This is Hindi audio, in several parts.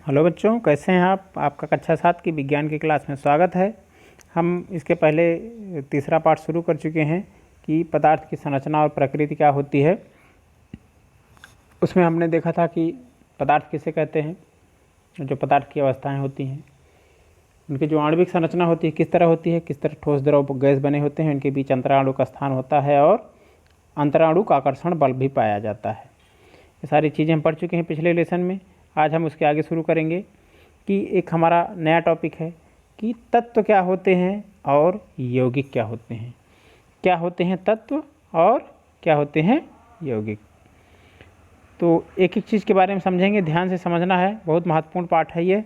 हेलो बच्चों, कैसे हैं आप? आपका कक्षा 7 की विज्ञान की क्लास में स्वागत है। हम इसके पहले तीसरा पाठ शुरू कर चुके हैं कि पदार्थ की संरचना और प्रकृति क्या होती है। उसमें हमने देखा था कि पदार्थ किसे कहते हैं, जो पदार्थ की अवस्थाएं होती हैं, उनकी जो आणविक संरचना होती है किस तरह होती है, किस तरह ठोस द्रव गैस बने होते हैं, उनके बीच अंतराणु का स्थान होता है और अंतराणु का आकर्षण बल भी पाया जाता है। ये सारी चीज़ें हम पढ़ चुके हैं पिछले लेसन में। आज हम उसके आगे शुरू करेंगे कि एक हमारा नया टॉपिक है कि तत्व क्या होते हैं और यौगिक क्या होते हैं। क्या होते हैं तत्व और क्या होते हैं यौगिक। तो एक एक चीज़ के बारे में समझेंगे, ध्यान से समझना है, बहुत महत्वपूर्ण पाठ है ये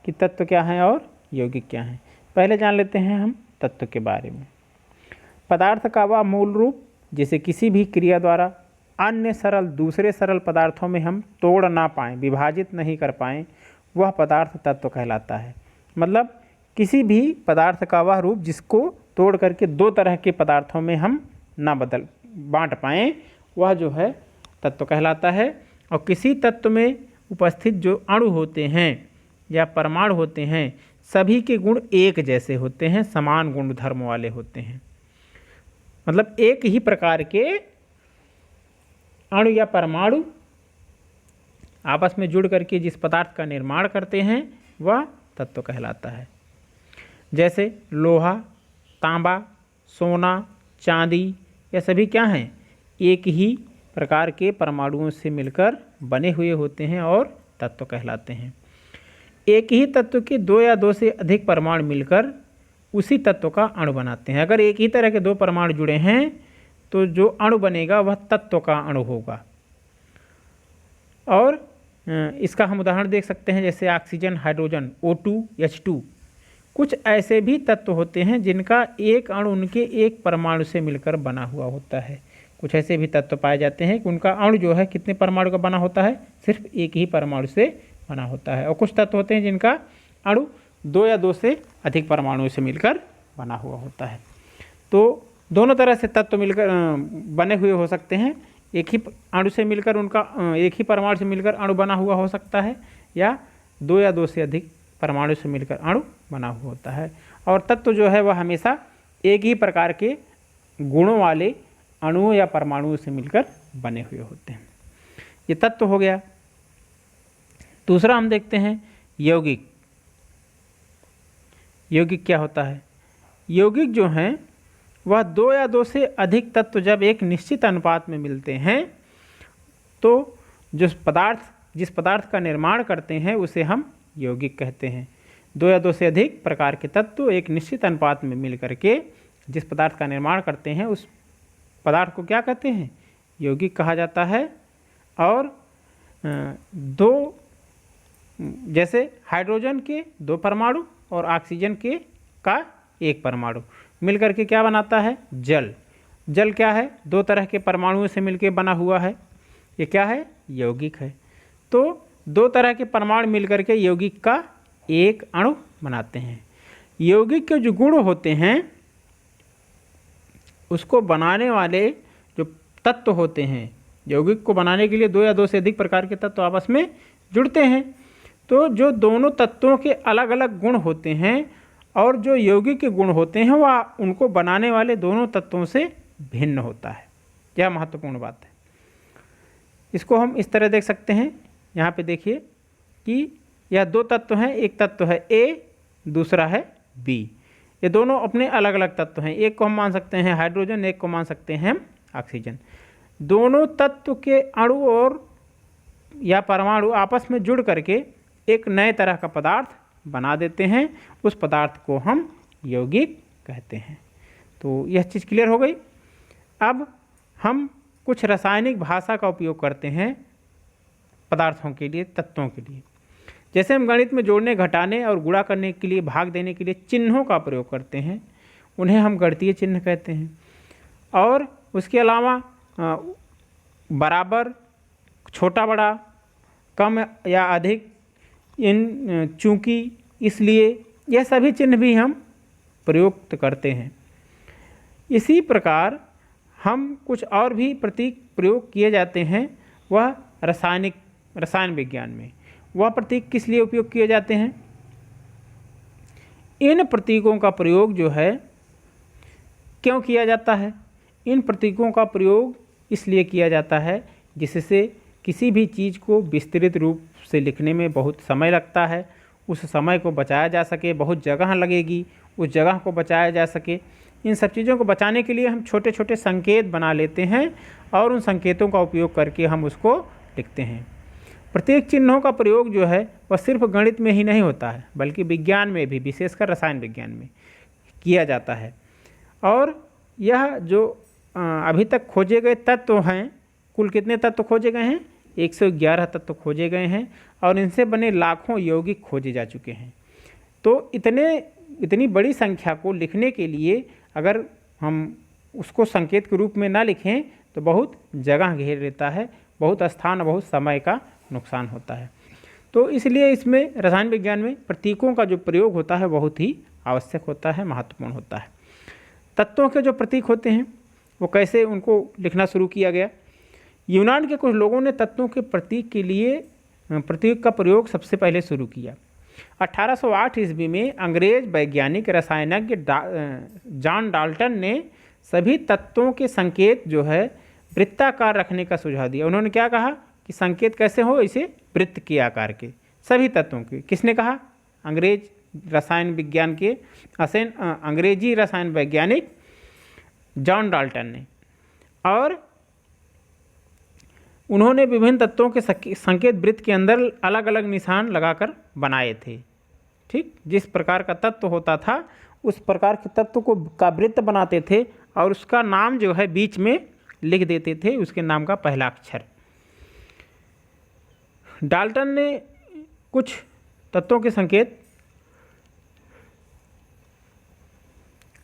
कि तत्व क्या हैं और यौगिक क्या हैं। पहले जान लेते हैं हम तत्व के बारे में। पदार्थ का वह मूल रूप जिसे किसी भी क्रिया द्वारा अन्य सरल दूसरे सरल पदार्थों में हम तोड़ ना पाएँ, विभाजित नहीं कर पाएँ, वह पदार्थ तत्व कहलाता है। मतलब किसी भी पदार्थ का वह रूप जिसको तोड़ करके दो तरह के पदार्थों में हम ना बांट पाएँ, वह जो है तत्व कहलाता है। और किसी तत्व में उपस्थित जो अणु होते हैं या परमाणु होते हैं, सभी के गुण एक जैसे होते हैं, समान गुण धर्म वाले होते हैं। मतलब एक ही प्रकार के अणु या परमाणु आपस में जुड़ करके जिस पदार्थ का निर्माण करते हैं वह तत्व कहलाता है। जैसे लोहा, तांबा, सोना, चांदी, ये सभी क्या हैं? एक ही प्रकार के परमाणुओं से मिलकर बने हुए होते हैं और तत्व कहलाते हैं। एक ही तत्व के दो या दो से अधिक परमाणु मिलकर उसी तत्व का अणु बनाते हैं। अगर एक ही तरह के दो परमाणु जुड़े हैं तो जो अणु बनेगा वह तत्व का अणु होगा। और इसका हम उदाहरण देख सकते हैं, जैसे ऑक्सीजन, हाइड्रोजन, O2, H2। कुछ ऐसे भी तत्व होते हैं जिनका एक अणु उनके एक परमाणु से मिलकर बना हुआ होता है। कुछ ऐसे भी तत्व पाए जाते हैं कि उनका अणु जो है कितने परमाणु का बना होता है? सिर्फ एक ही परमाणु से बना होता है। और कुछ तत्व होते हैं जिनका अणु दो या दो से अधिक परमाणुओं से मिलकर बना हुआ होता है। तो दोनों तरह से तत्व मिलकर बने हुए हो सकते हैं। एक ही अणु से मिलकर उनका एक ही परमाणु से मिलकर अणु बना हुआ हो सकता है, या दो से अधिक परमाणु से मिलकर अणु बना हुआ होता है। और तत्व जो है वह हमेशा एक ही प्रकार के गुणों वाले अणुओं या परमाणुओं से मिलकर बने हुए होते हैं। ये तत्व हो गया। दूसरा हम देखते हैं यौगिक। यौगिक क्या होता है? यौगिक जो हैं वह दो या दो से अधिक तत्व जब एक निश्चित अनुपात में मिलते हैं तो जिस पदार्थ का निर्माण करते हैं उसे हम यौगिक कहते हैं। दो या दो से अधिक प्रकार के तत्व एक निश्चित अनुपात में मिल करके जिस पदार्थ का निर्माण करते हैं उस पदार्थ को क्या कहते हैं? यौगिक कहा जाता है। और जैसे हाइड्रोजन के दो परमाणु और ऑक्सीजन का एक परमाणु मिलकर के क्या बनाता है? जल। जल क्या है? दो तरह के परमाणुओं से मिलकर बना हुआ है। ये क्या है? यौगिक है। तो दो तरह के परमाणु मिलकर के यौगिक का एक अणु बनाते हैं। यौगिक के जो गुण होते हैं उसको बनाने वाले जो तत्व होते हैं, यौगिक को बनाने के लिए दो या दो से अधिक प्रकार के तत्व आपस में जुड़ते हैं। तो जो दोनों तत्वों के अलग अलग गुण होते हैं और जो यौगिक के गुण होते हैं वह उनको बनाने वाले दोनों तत्वों से भिन्न होता है। यह महत्वपूर्ण बात है। इसको हम इस तरह देख सकते हैं। यहाँ पे देखिए कि यह दो तत्व हैं, एक तत्व है A, दूसरा है B। ये दोनों अपने अलग अलग तत्व हैं। एक को हम मान सकते हैं हाइड्रोजन, एक को मान सकते हैं ऑक्सीजन। दोनों तत्व के अणु और या परमाणु आपस में जुड़ करके एक नए तरह का पदार्थ बना देते हैं। उस पदार्थ को हम यौगिक कहते हैं। तो यह चीज़ क्लियर हो गई। अब हम कुछ रासायनिक भाषा का उपयोग करते हैं पदार्थों के लिए, तत्वों के लिए। जैसे हम गणित में जोड़ने, घटाने और गुणा करने के लिए, भाग देने के लिए चिन्हों का प्रयोग करते हैं, उन्हें हम गणितीय चिन्ह कहते हैं। और उसके अलावा बराबर, छोटा बड़ा, कम या अधिक, इन, चूंकि, इसलिए, यह सभी चिन्ह भी हम प्रयुक्त करते हैं। इसी प्रकार हम कुछ और भी प्रतीक प्रयोग किए जाते हैं वह रसायन विज्ञान में। वह प्रतीक किस लिए उपयोग किए जाते हैं? इन प्रतीकों का प्रयोग जो है क्यों किया जाता है? इन प्रतीकों का प्रयोग इसलिए किया जाता है जिससे किसी भी चीज़ को विस्तृत रूप से लिखने में बहुत समय लगता है, उस समय को बचाया जा सके, बहुत जगह लगेगी, उस जगह को बचाया जा सके। इन सब चीज़ों को बचाने के लिए हम छोटे छोटे संकेत बना लेते हैं और उन संकेतों का उपयोग करके हम उसको लिखते हैं। प्रतीक चिन्हों का प्रयोग जो है वह सिर्फ गणित में ही नहीं होता है बल्कि विज्ञान में भी, विशेषकर रसायन विज्ञान में किया जाता है। और यह जो अभी तक खोजे गए तत्व हैं, कुल कितने तत्व खोजे गए हैं? 111 तत्व खोजे गए हैं और इनसे बने लाखों यौगिक खोजे जा चुके हैं। तो इतनी बड़ी संख्या को लिखने के लिए अगर हम उसको संकेत के रूप में ना लिखें तो बहुत जगह घेर लेता है, बहुत स्थान और बहुत समय का नुकसान होता है। तो इसलिए इसमें रसायन विज्ञान में प्रतीकों का जो प्रयोग होता है बहुत ही आवश्यक होता है, महत्वपूर्ण होता है। तत्वों के जो प्रतीक होते हैं वो कैसे उनको लिखना शुरू किया गया? यूनान के कुछ लोगों ने तत्वों के प्रतीक के लिए प्रतीक का प्रयोग सबसे पहले शुरू किया। 1808 ईस्वी में अंग्रेज वैज्ञानिक रसायनज्ञ जॉन डाल्टन ने सभी तत्वों के संकेत जो है वृत्ताकार रखने का सुझाव दिया। उन्होंने क्या कहा कि संकेत कैसे हो? इसे वृत्त के आकार के सभी तत्वों के। किसने कहा? अंग्रेज रसायन विज्ञान के अंग्रेजी रसायन वैज्ञानिक जॉन डाल्टन ने। और उन्होंने विभिन्न तत्वों के संकेत वृत्त के अंदर अलग अलग निशान लगाकर बनाए थे। ठीक, जिस प्रकार का तत्व होता था उस प्रकार के तत्व को का वृत्त बनाते थे और उसका नाम जो है बीच में लिख देते थे, उसके नाम का पहला अक्षर। डाल्टन ने कुछ तत्वों के संकेत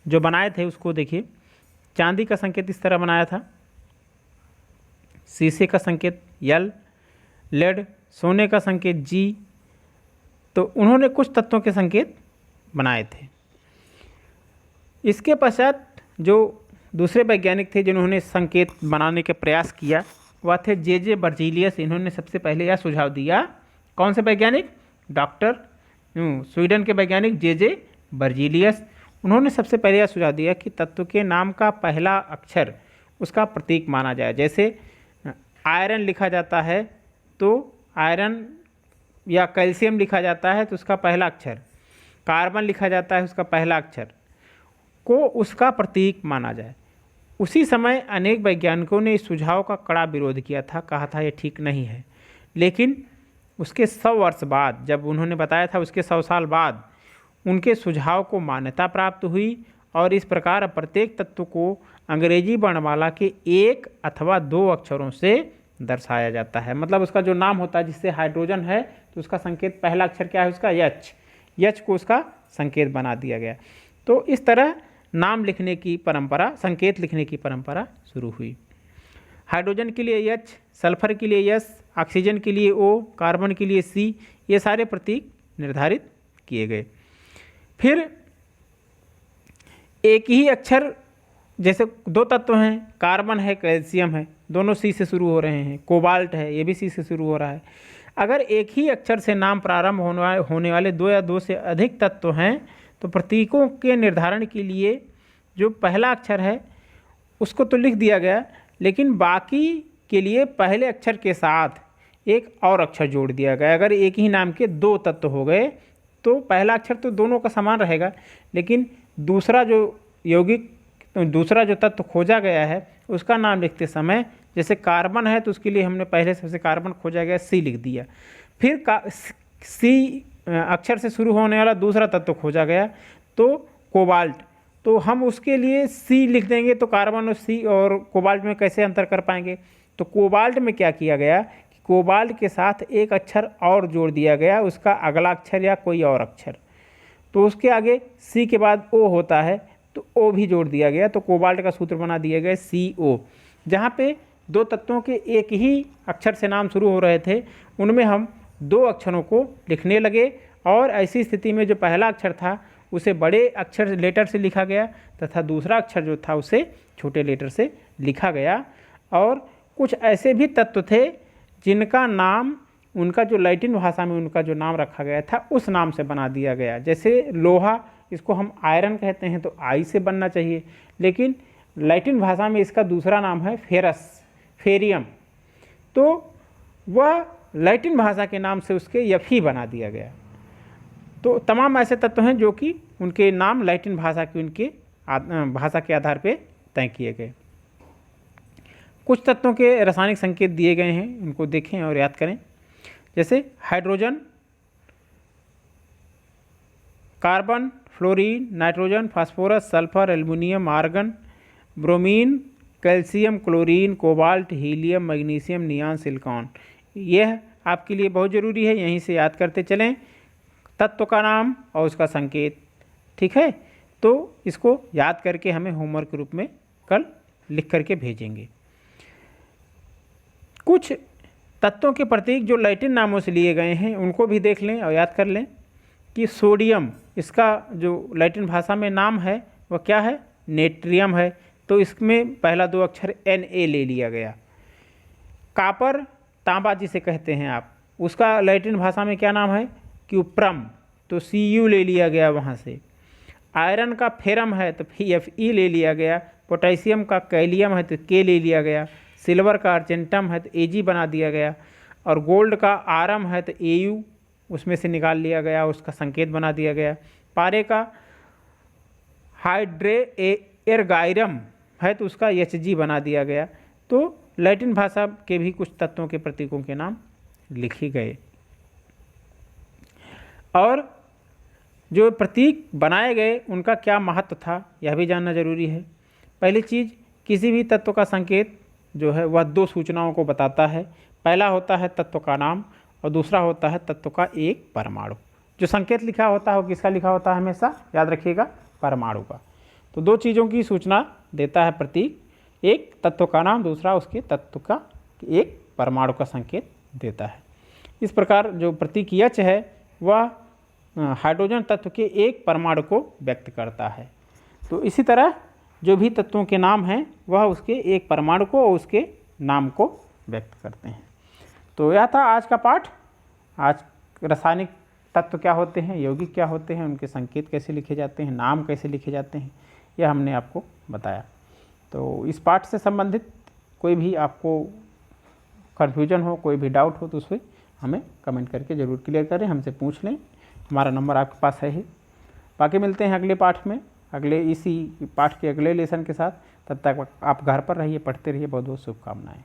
जो बनाए थे उसको देखिए। चांदी का संकेत इस तरह बनाया था, शीशे का संकेत यल, लेड सोने का संकेत जी। तो उन्होंने कुछ तत्वों के संकेत बनाए थे। इसके पश्चात जो दूसरे वैज्ञानिक थे जिन्होंने संकेत बनाने के प्रयास किया वह थे जे बर्जीलियस। इन्होंने सबसे पहले यह सुझाव दिया। कौन से वैज्ञानिक? डॉक्टर स्वीडन के वैज्ञानिक जे बर्जीलियस। उन्होंने सबसे पहले यह सुझाव दिया कि तत्व के नाम का पहला अक्षर उसका प्रतीक माना जाए। जैसे आयरन लिखा जाता है तो आयरन, या कैल्शियम लिखा जाता है तो उसका पहला अक्षर, कार्बन लिखा जाता है उसका पहला अक्षर को उसका प्रतीक माना जाए। उसी समय अनेक वैज्ञानिकों ने इस सुझाव का कड़ा विरोध किया था, कहा था ये ठीक नहीं है। लेकिन उसके 100 वर्ष बाद, जब उन्होंने बताया था उसके 100 साल बाद उनके सुझाव को मान्यता प्राप्त हुई और इस प्रकार प्रत्येक तत्व को अंग्रेजी वर्णमाला के 1 अथवा 2 अक्षरों से दर्शाया जाता है। मतलब उसका जो नाम होता है, जिससे हाइड्रोजन है तो उसका संकेत पहला अक्षर क्या है? उसका एच को उसका संकेत बना दिया गया। तो इस तरह नाम लिखने की परंपरा, संकेत लिखने की परंपरा शुरू हुई। हाइड्रोजन के लिए एच, सल्फर के लिए एस, ऑक्सीजन के लिए ओ, कार्बन के लिए सी, ये सारे प्रतीक निर्धारित किए गए। फिर एक ही अक्षर, जैसे 2 तत्व हैं, कार्बन है कैल्शियम है, दोनों सी से शुरू हो रहे हैं। कोबाल्ट है, ये भी सी से शुरू हो रहा है। अगर एक ही अक्षर से नाम प्रारंभ होने वाले 2 या 2 से अधिक तत्व हैं तो प्रतीकों के निर्धारण के लिए जो पहला अक्षर है उसको तो लिख दिया गया, लेकिन बाकी के लिए पहले अक्षर के साथ एक और अक्षर जोड़ दिया गया। अगर एक ही नाम के 2 तत्व हो गए तो पहला अक्षर तो दोनों का समान रहेगा, लेकिन दूसरा जो तत्व खोजा गया है उसका नाम लिखते समय, जैसे कार्बन है तो उसके लिए हमने पहले सबसे कार्बन खोजा गया, सी लिख दिया। फिर सी अक्षर से शुरू होने वाला दूसरा तत्व खोजा गया तो कोबाल्ट, तो हम उसके लिए सी लिख देंगे। तो कार्बन और सी और कोबाल्ट में कैसे अंतर कर पाएंगे? तो कोबाल्ट में क्या किया गया कि कोबाल्ट के साथ एक अक्षर और जोड़ दिया गया, उसका अगला अक्षर या कोई और अक्षर। तो उसके आगे सी के बाद ओ होता है तो ओ भी जोड़ दिया गया, तो कोबाल्ट का सूत्र बना दिया गया CO। जहाँ पे 2 तत्वों के एक ही अक्षर से नाम शुरू हो रहे थे उनमें हम 2 अक्षरों को लिखने लगे और ऐसी स्थिति में जो पहला अक्षर था उसे बड़े अक्षर लेटर से लिखा गया तथा दूसरा अक्षर जो था उसे छोटे लेटर से लिखा गया। और कुछ ऐसे भी तत्व थे जिनका नाम उनका जो लैटिन भाषा में उनका जो नाम रखा गया था उस नाम से बना दिया गया। जैसे लोहा, इसको हम आयरन कहते हैं तो आई से बनना चाहिए, लेकिन लैटिन भाषा में इसका दूसरा नाम है फेरस, फेरियम, तो वह लैटिन भाषा के नाम से उसके यफी बना दिया गया। तो तमाम ऐसे तत्व हैं जो कि उनके नाम लैटिन भाषा की उनके भाषा के आधार पर तय किए गए। कुछ तत्वों के रासायनिक संकेत दिए गए हैं, उनको देखें और याद करें। जैसे hydrogen, carbon, fluorine, nitrogen, phosphorus, sulphur, aluminium, argon, bromine, calcium, chlorine, cobalt, helium, magnesium, neon, silicon. यह आपके लिए बहुत ज़रूरी है, यहीं से याद करते चलें तत्व का नाम और उसका संकेत। ठीक है, तो इसको याद करके हमें होमवर्क के रूप में कल लिख करके भेजेंगे। कुछ तत्वों के प्रतीक जो लैटिन नामों से लिए गए हैं उनको भी देख लें और याद कर लें कि सोडियम, इसका जो लैटिन भाषा में नाम है वह क्या है, नेट्रियम है, तो इसमें पहला 2 अक्षर Na ले लिया गया। कापर, तांबा जिसे कहते हैं आप, उसका लैटिन भाषा में क्या नाम है, क्यूप्रम, तो Cu ले लिया गया वहाँ से। आयरन का फेरम है तो Fe ले लिया गया। पोटेशियम का कैलियम है तो K ले लिया गया। सिल्वर का अर्जेंटम है तो Ag बना दिया गया। और गोल्ड का आरम है तो Au उसमें से निकाल लिया गया, उसका संकेत बना दिया गया। पारे का हाइड्रेएर्गाइरम है तो उसका Hg बना दिया गया। तो लैटिन भाषा के भी कुछ तत्वों के प्रतीकों के नाम लिखे गए। और जो प्रतीक बनाए गए उनका क्या महत्व था यह भी जानना जरूरी है। पहली चीज़, किसी भी तत्व का संकेत जो है वह 2 सूचनाओं को बताता है। पहला होता है तत्व का नाम और दूसरा होता है तत्व का एक परमाणु। जो संकेत लिखा होता है वो किसका लिखा होता है, हमेशा याद रखिएगा, परमाणु का। तो 2 चीज़ों की सूचना देता है प्रतीक, एक तत्व का नाम, दूसरा उसके तत्व का एक परमाणु का संकेत देता है। इस प्रकार जो प्रतीक H है वह हाइड्रोजन तत्व के एक परमाणु को व्यक्त करता है। तो इसी तरह जो भी तत्वों के नाम हैं वह उसके एक परमाणु को और उसके नाम को व्यक्त करते हैं। तो यह था आज का पाठ। आज रासायनिक तत्व क्या होते हैं, यौगिक क्या होते हैं, उनके संकेत कैसे लिखे जाते हैं, नाम कैसे लिखे जाते हैं, यह हमने आपको बताया। तो इस पाठ से संबंधित कोई भी आपको कन्फ्यूजन हो, कोई भी डाउट हो तो उसे हमें कमेंट करके ज़रूर क्लियर करें, हमसे पूछ लें। हमारा नंबर आपके पास है ही। बाकी मिलते हैं अगले पाठ में, अगले इसी पाठ के अगले लेसन के साथ। तब तक आप घर पर रहिए, पढ़ते रहिए। बहुत बहुत शुभकामनाएं।